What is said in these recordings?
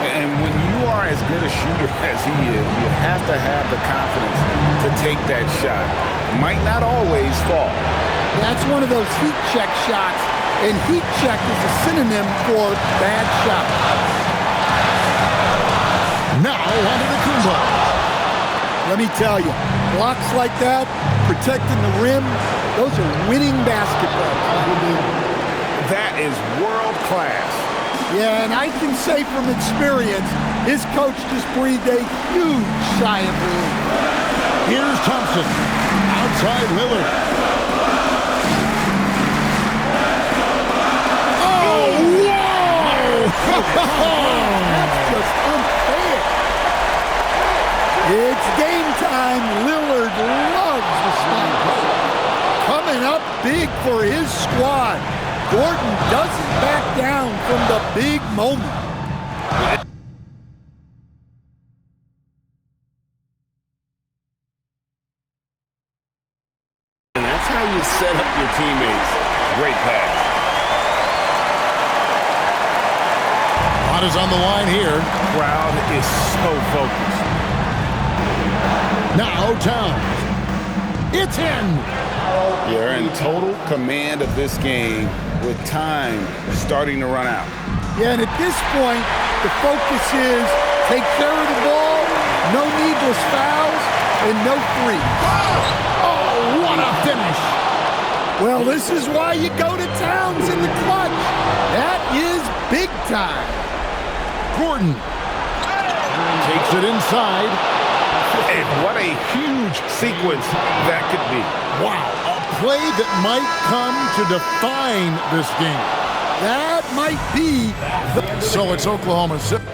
And when you are as good a shooter as he is, you have to have the confidence to take that shot. Might not always fall. That's one of those heat check shots, and heat check is a synonym for bad shot. Now onto the Kumbo. Let me tell you, blocks like that, protecting the rim, those are winning basketballs. That is world class. Yeah, and I can say from experience, his coach just breathed a huge sigh of relief. Here's Thompson. Outside Lillard. Oh, whoa! That's just unfair. It's game time. Lillard loves the spot. Coming up big for his squad. Gordon doesn't back down from the big moment. And that's how you set up your teammates. Great pass. Lot is on the line here. Crowd is so focused. Now Towns. It's in. You're in total command of this game with time starting to run out. Yeah, and at this point, the focus is take care of the ball, no needless fouls, and no threes. Oh, what a finish. Well, this is why you go to Towns in the clutch. That is big time. Gordon takes it inside. And what a huge sequence that could be. Wow, a play that might come to define this game. That might be the... So it's Oklahoma City.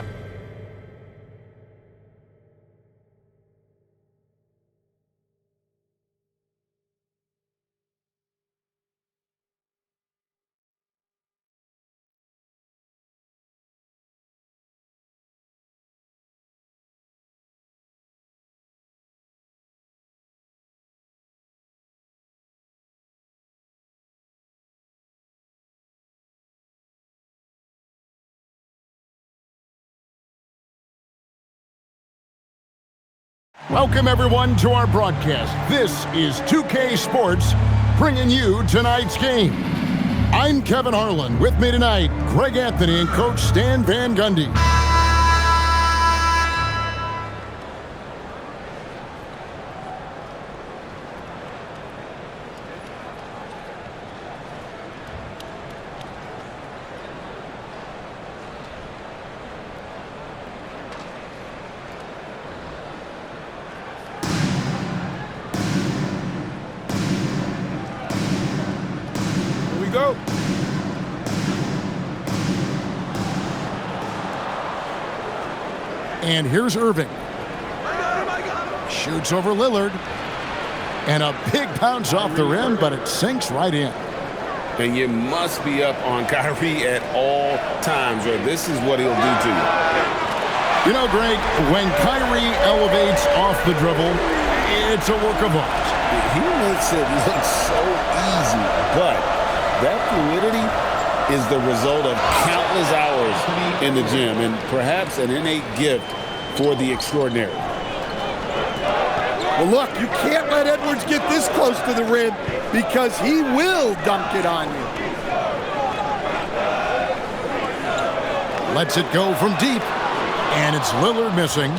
Welcome, everyone, to our broadcast. This is 2K Sports, bringing you tonight's game. I'm Kevin Harlan. With me tonight, Greg Anthony and Coach Stan Van Gundy. Go. And here's Irving. Shoots over Lillard. And a big bounce off the rim, but it sinks right in. And you must be up on Kyrie at all times, or this is what he'll do to you. You know, Greg, when Kyrie elevates off the dribble, it's a work of art. He makes it look so easy, but that fluidity is the result of countless hours in the gym and perhaps an innate gift for the extraordinary. Well, look, you can't let Edwards get this close to the rim because he will dunk it on you. Lets it go from deep, and it's Lillard missing.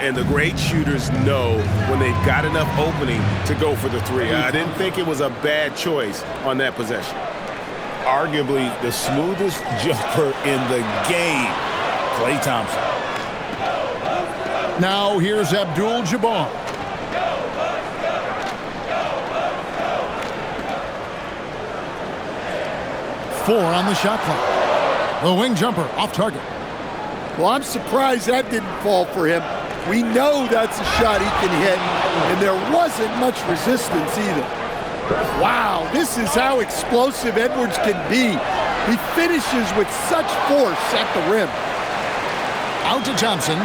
And the great shooters know when they've got enough opening to go for the three. I didn't think it was a bad choice on that possession. Arguably the smoothest jumper in the game, Klay Thompson. Now here's Abdul-Jabbar. Four on the shot clock. The wing jumper off target. Well, I'm surprised that didn't fall for him. We know that's a shot he can hit, and there wasn't much resistance either. Wow, this is how explosive Edwards can be. He finishes with such force at the rim. Out to Thompson.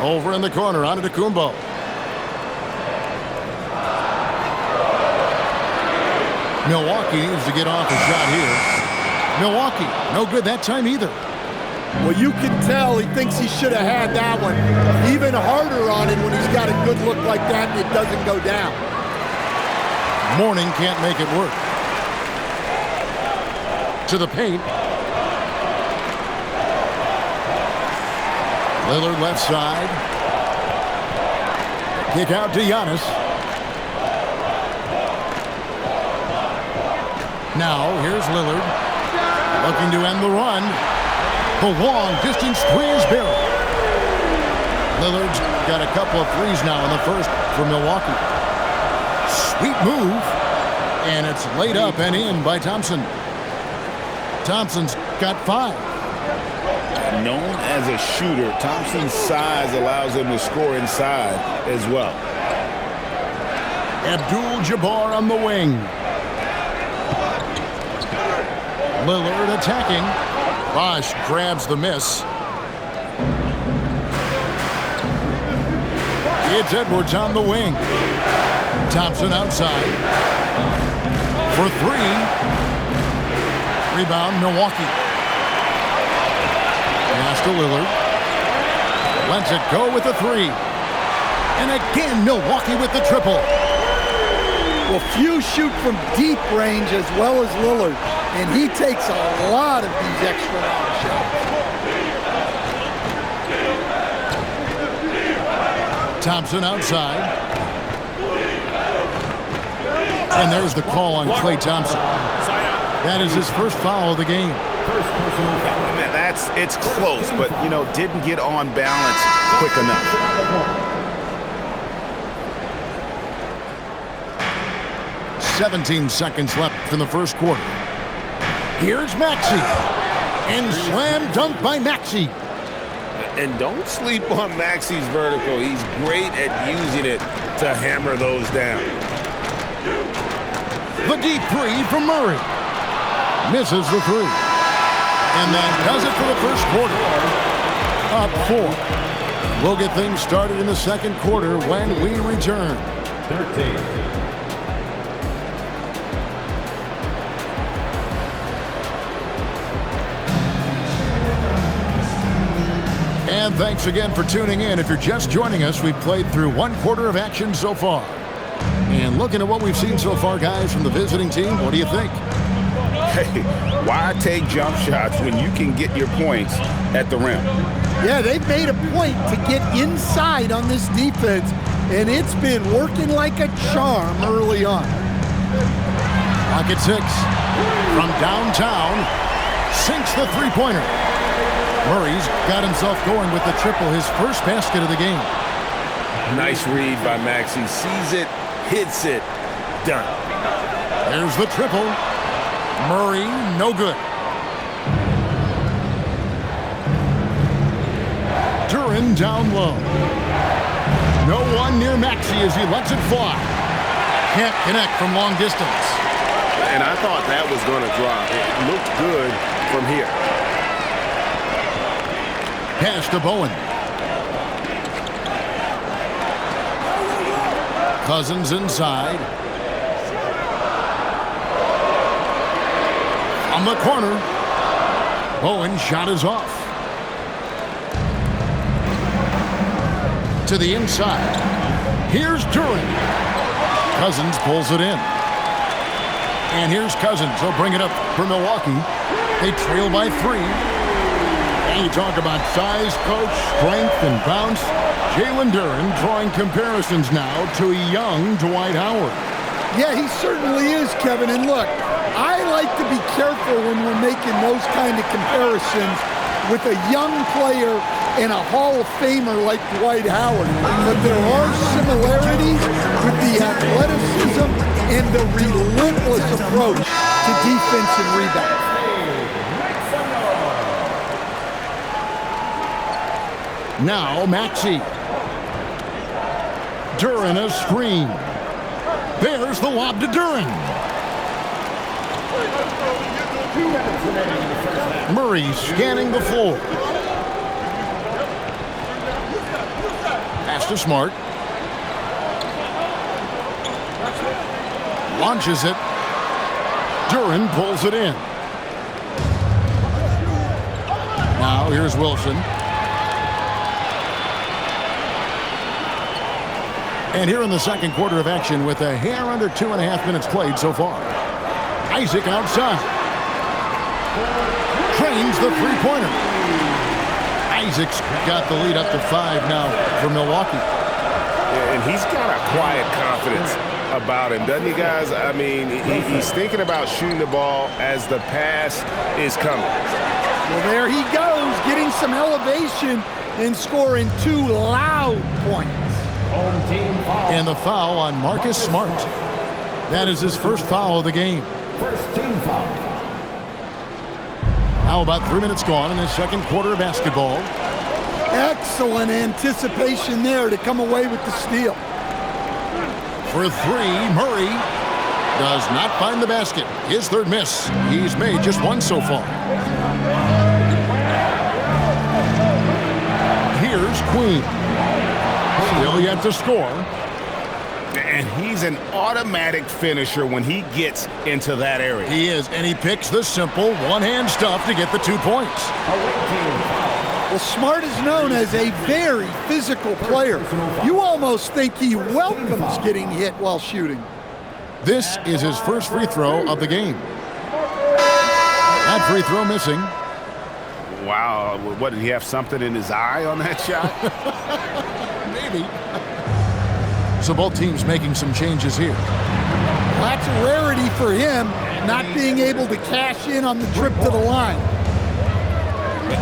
Over in the corner, onto Kumbo. Milwaukee needs to get off a shot here. Milwaukee, no good that time either. Well, you can tell he thinks he should have had that one. Even harder on it when he's got a good look like that and it doesn't go down. Mourning can't make it work. To the paint. Lillard left side. Kick out to Giannis. Now, here's Lillard. Looking to end the run. The long distance three is buried. Lillard's got a couple of threes now in the first for Milwaukee. Sweet move. And it's laid up and in by Thompson. Thompson's got 5. Known as a shooter, Thompson's size allows him to score inside as well. Abdul-Jabbar on the wing. Lillard attacking. Bosh grabs the miss. It's Edwards on the wing. Thompson outside. For 3. Rebound, Milwaukee. Pass to Lillard. Lets it go with the 3. And again, Milwaukee with the triple. Well, few shoot from deep range as well as Lillard, and he takes a lot of these extra long shots. Thompson outside. And there's the call on Klay Thompson. That is his first foul of the game. It's close, but, didn't get on balance quick enough. 17 seconds left in the first quarter. Here's Maxey. And slam dunk by Maxey. And don't sleep on Maxey's vertical. He's great at using it to hammer those down. The deep 3 from Murray. Misses the 3. And that does it for the first quarter. Up 4. We'll get things started in the second quarter when we return. 13. And thanks again for tuning in. If you're just joining us, we've played through 1 quarter of action so far. And looking at what we've seen so far, guys, from the visiting team, what do you think? Hey, why take jump shots when you can get your points at the rim? Yeah, they've made a point to get inside on this defense, and it's been working like a charm early on. Clock at 6. From downtown, sinks the three-pointer. Murray's got himself going with the triple, his first basket of the game. Nice read by Maxey. Sees it, hits it, done. There's the triple. Murray, no good. Duren down low. No one near Maxey as he lets it fly. Can't connect from long distance. And I thought that was going to drop. It looked good from here. Pass to Bowen. Cousins inside. On the corner. Bowen shot is off. To the inside. Here's Duren. Cousins pulls it in. And here's Cousins. He'll bring it up for Milwaukee. They trail by 3. You talk about size, coach, strength, and bounce. Jalen Duren drawing comparisons now to a young Dwight Howard. Yeah, he certainly is, Kevin. And look, I like to be careful when we're making those kind of comparisons with a young player and a Hall of Famer like Dwight Howard. But there are similarities with the athleticism and the relentless approach to defense and rebound. Now Maxey. Duren a screen. There's the lob to Duren. Murray scanning the floor. Pass to Smart. Launches it. Duren pulls it in. Now here's Wilson. And here in the second quarter of action with a hair under 2.5 minutes played so far. Isaac outside. Trains the three-pointer. Isaac's got the lead up to 5 now for Milwaukee. Yeah, and he's got a quiet confidence about him, doesn't he, guys? I mean, he's thinking about shooting the ball as the pass is coming. Well, there he goes, getting some elevation and scoring 2 loud points. And the foul on Marcus Smart. That is his first foul of the game. First team foul. Now about 3 minutes gone in the second quarter of basketball. Excellent anticipation there to come away with the steal. For 3, Murray does not find the basket. His third miss. He's made just 1 so far. Here's Queen. Still yet to score. And he's an automatic finisher when he gets into that area. He is, and he picks the simple one-hand stuff to get the 2 points. Well, Smart is known as a very physical player. You almost think he welcomes getting hit while shooting. This is his first free throw of the game. That free throw missing. Wow, what, did he have something in his eye on that shot? Maybe. So both teams making some changes here. That's a rarity for him, not being able to cash in on the trip to the line.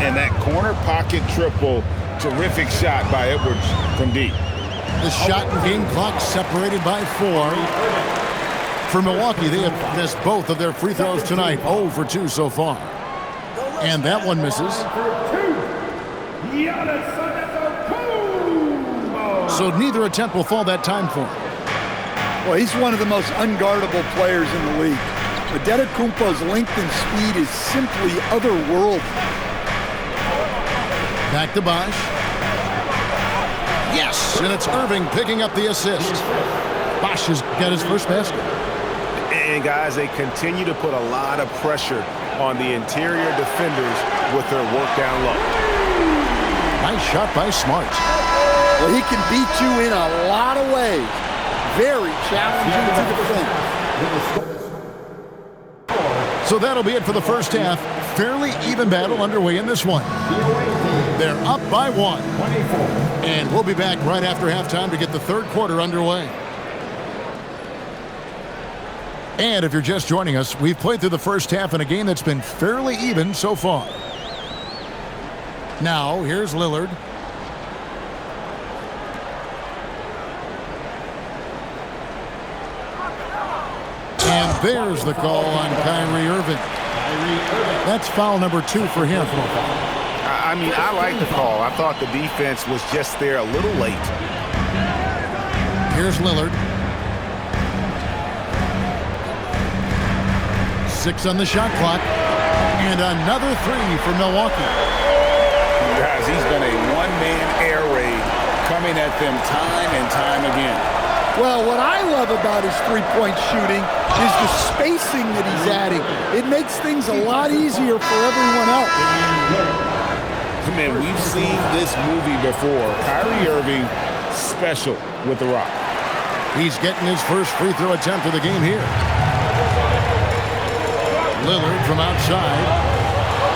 And that corner pocket triple, terrific shot by Edwards from deep. The shot and game clock separated by 4. For Milwaukee, they have missed both of their free throws tonight. 0 for 2 so far. And that one misses. So neither attempt will fall that time for him. Well, he's one of the most unguardable players in the league. Antetokounmpo's length and speed is simply otherworldly. Back to Bosh. Yes, and it's Irving picking up the assist. Bosh has got his first basket. And guys, they continue to put a lot of pressure on the interior defenders with their work down low. Nice shot by Smart. Well, he can beat you in a lot of ways. Very challenging to defend. So that'll be it for the first half. Fairly even battle underway in this one. They're up by 1. And we'll be back right after halftime to get the third quarter underway. And if you're just joining us, we've played through the first half in a game that's been fairly even so far. Now, here's Lillard. And there's the call on Kyrie Irving. That's foul number 2 for him. I mean, I like the call. I thought the defense was just there a little late. Here's Lillard. 6 on the shot clock. And another 3 for Milwaukee. Guys, he's been a one-man air raid coming at them time and time again. Well, what I love about his three-point shooting is the spacing that he's adding. It makes things a lot easier for everyone else. Man, we've seen this movie before. Kyrie Irving, special with the rock. He's getting his first free throw attempt of the game here. Lillard from outside.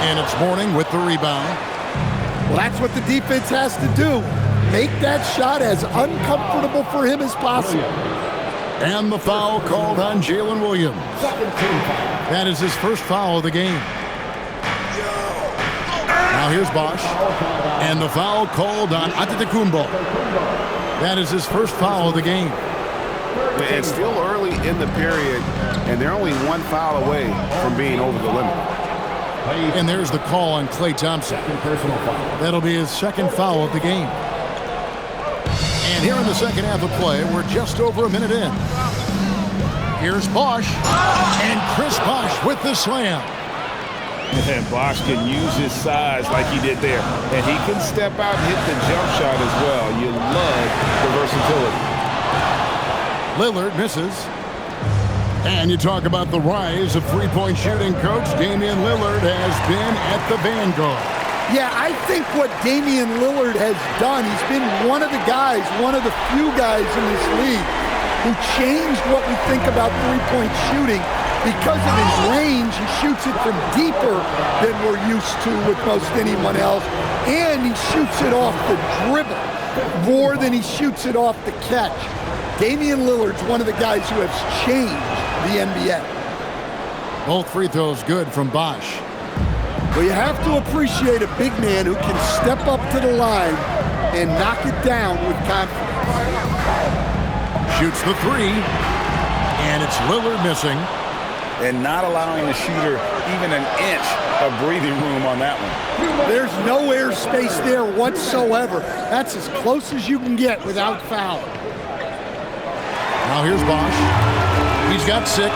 And it's Mourning with the rebound. Well, that's what the defense has to do. Make that shot as uncomfortable for him as possible. And the foul called on Jalen Williams. That is his first foul of the game. Now here's Bosh. And the foul called on Antetokounmpo. That is his first foul of the game. It's still early in the period, and they're only 1 foul away from being over the limit. And there's the call on Klay Thompson. That'll be his second foul of the game. And here in the second half of play, we're just over a minute in. Here's Bosh. And Chris Bosh with the slam. And Bosh can use his size like he did there. And he can step out and hit the jump shot as well. You love the versatility. Lillard misses. And you talk about the rise of three-point shooting, Coach. Damian Lillard has been at the vanguard. Yeah, I think what Damian Lillard has done, he's been one of the guys, one of the few guys in this league who changed what we think about three-point shooting. Because of his range, he shoots it from deeper than we're used to with most anyone else, and he shoots it off the dribble more than he shoots it off the catch. Damian Lillard's one of the guys who has changed the NBA. Both free throws good from Bosh. Well, you have to appreciate a big man who can step up to the line and knock it down with confidence. Shoots the three, and it's Lillard missing. And not allowing the shooter even an inch of breathing room on that one. There's no air space there whatsoever. That's as close as you can get without foul. Now here's Bosh. He's got 6.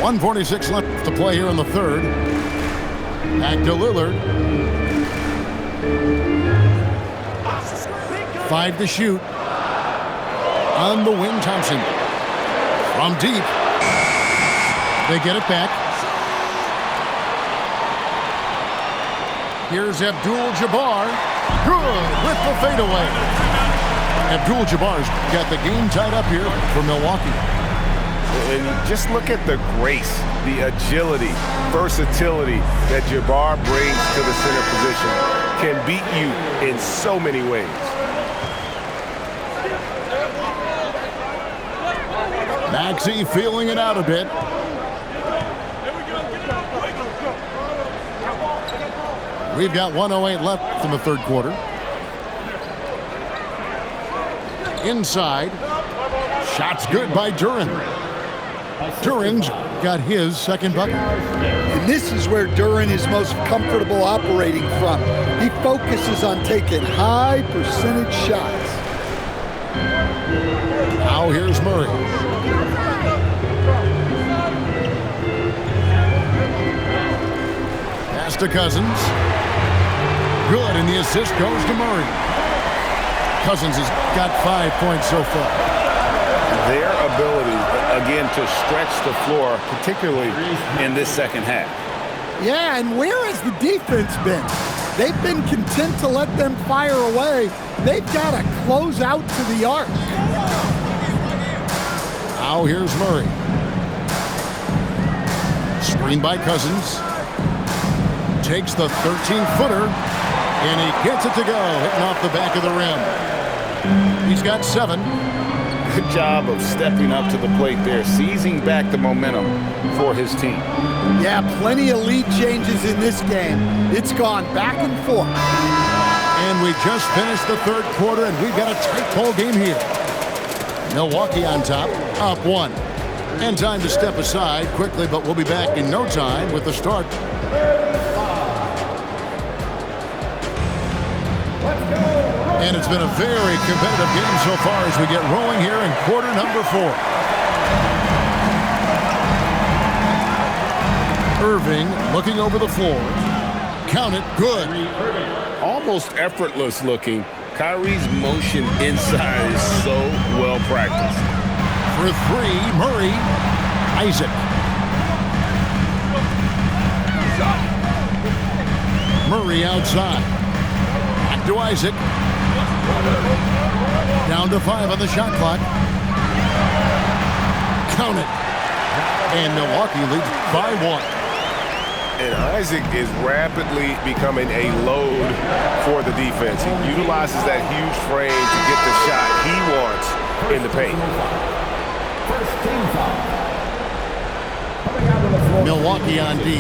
.146 left to play here in the third. Back to Lillard. 5 to shoot. On the wing, Thompson. From deep. They get it back. Here's Abdul-Jabbar. Good with the fadeaway. Abdul-Jabbar's got the game tied up here for Milwaukee. And just look at the grace, the agility, versatility that Jabbar brings to the center position. Can beat you in so many ways. Maxey feeling it out a bit. We've got 1:08 left in the third quarter. Inside. Shot's good by Duren. Duren's got his second bucket. And this is where Duren is most comfortable operating from. He focuses on taking high percentage shots. Now here's Murray. Pass to Cousins. Good, and the assist goes to Murray. Cousins has got 5 points so far. Their ability, again, to stretch the floor, particularly in this second half. Yeah, and where has the defense been? They've been content to let them fire away. They've got to close out to the arc. Now here's Murray. Screen by Cousins. Takes the 13-footer, and he gets it to go, hitting off the back of the rim. He's got 7. Good job of stepping up to the plate there, seizing back the momentum for his team. Yeah, plenty of lead changes in this game. It's gone back and forth. And we just finished the third quarter, and we've got a tight ball game here. Milwaukee on top, up 1. And time to step aside quickly, but we'll be back in no time with the start. And it's been a very competitive game so far as we get rolling here in quarter number 4. Irving looking over the floor. Count it, good. Almost effortless looking. Kyrie's motion inside is so well practiced. For 3, Murray. Isaac. Murray outside. Back to Isaac. Down to 5 on the shot clock. Count it. And Milwaukee leads by 1. And Isaac is rapidly becoming a load for the defense. He utilizes that huge frame to get the shot he wants in the paint. Milwaukee on D.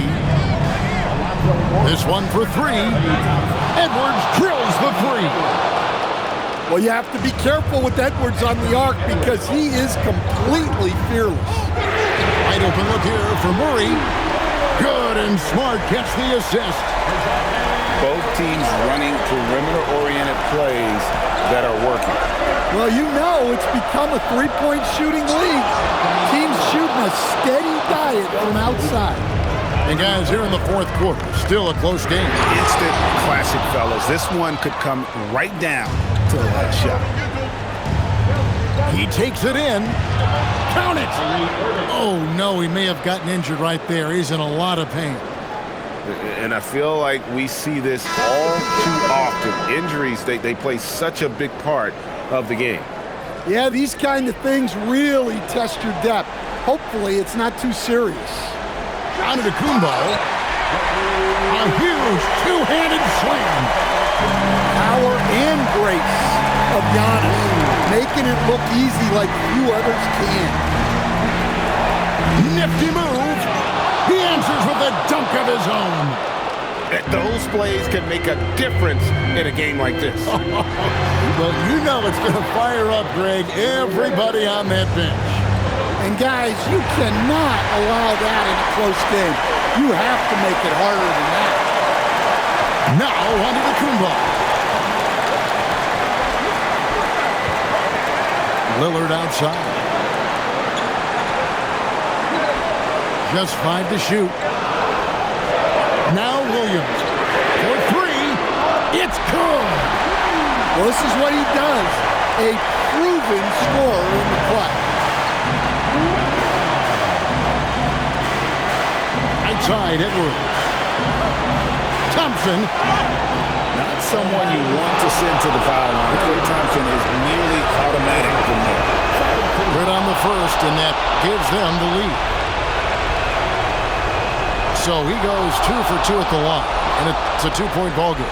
This one for 3. Edwards drills the 3. Well, you have to be careful with Edwards on the arc because he is completely fearless. Wide open look here for Murray. Good, and Smart gets the assist. Both teams running perimeter-oriented plays that are working. Well, you know it's become a three-point shooting league. Teams shooting a steady diet from outside. And guys, here in the fourth quarter, still a close game. Instant classic, fellas. This one could come right down to the last shot. He takes it in. Count it! Oh, no, he may have gotten injured right there. He's in a lot of pain. And I feel like we see this all too often. Injuries, they play such a big part of the game. Yeah, these kind of things really test your depth. Hopefully, it's not too serious. Antetokounmpo. A huge two-handed slam. Power and grace of Giannis, making it look easy like few others can. Nifty move. He answers with a dunk of his own. Those plays can make a difference in a game like this. Well, you know it's going to fire up, Greg, everybody on that bench. And guys, you cannot allow that in a close game. You have to make it harder than that. Now, Antetokounmpo. Lillard outside. Just 5 to shoot. Now Williams for 3. It's good. Well, this is what he does. A proven scorer in the clutch. Outside Edwards. Thompson. Not someone you want to send to the foul line. Klay Thompson is nearly automatic from there. Good on the first, and that gives them the lead. So he goes 2 for 2 at the line, and it's a 2-point ball game.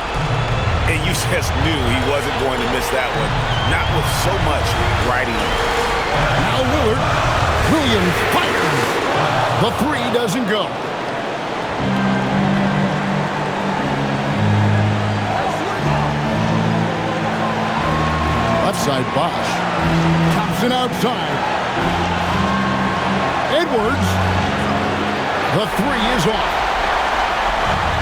And you just knew he wasn't going to miss that one. Not with so much riding. Now Lillard. Williams fires. The 3 doesn't go. Left side Bosh. Thompson outside. Edwards. The 3 is off.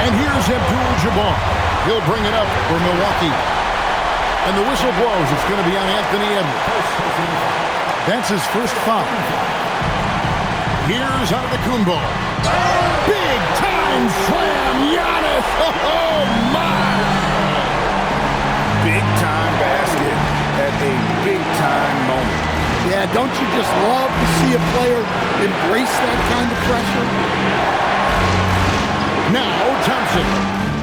And here's Abdul-Jabbar. He'll bring it up for Milwaukee. And the whistle blows. It's going to be on Anthony Edwards. That's his first foul. Here's Antetokounmpo. Big time slam, Giannis. Oh, my. Big time basket at a big time moment. Yeah, don't you just love to see a player embrace that kind of pressure? Now Thompson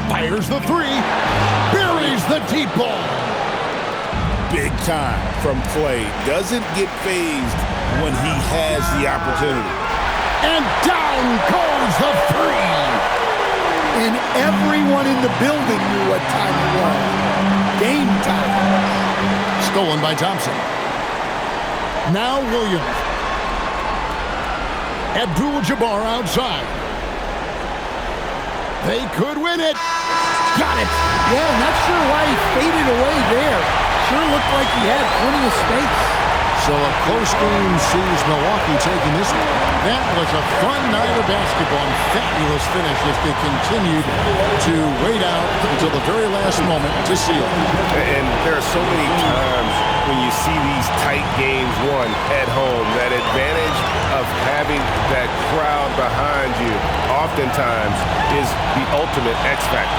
fires the 3, buries the deep ball. Big time from Klay. Doesn't get phased when he has the opportunity. And down goes the 3. And everyone in the building knew what time it was. Game time. Stolen by Thompson. Now Williams. Abdul-Jabbar outside. They could win it. Got it. Yeah, not sure why he faded away there. Sure looked like he had plenty of space. So a close game sees Milwaukee taking this one. That was a fun night of basketball and fabulous finish as they continued to wait out until the very last moment to seal it. And there are so many times when you see these tight games won at home, that advantage of having that crowd behind you oftentimes is the ultimate X factor.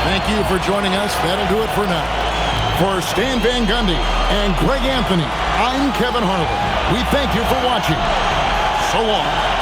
Thank you for joining us. That'll do it for now. For Stan Van Gundy and Greg Anthony, I'm Kevin Harlan. We thank you for watching. So long.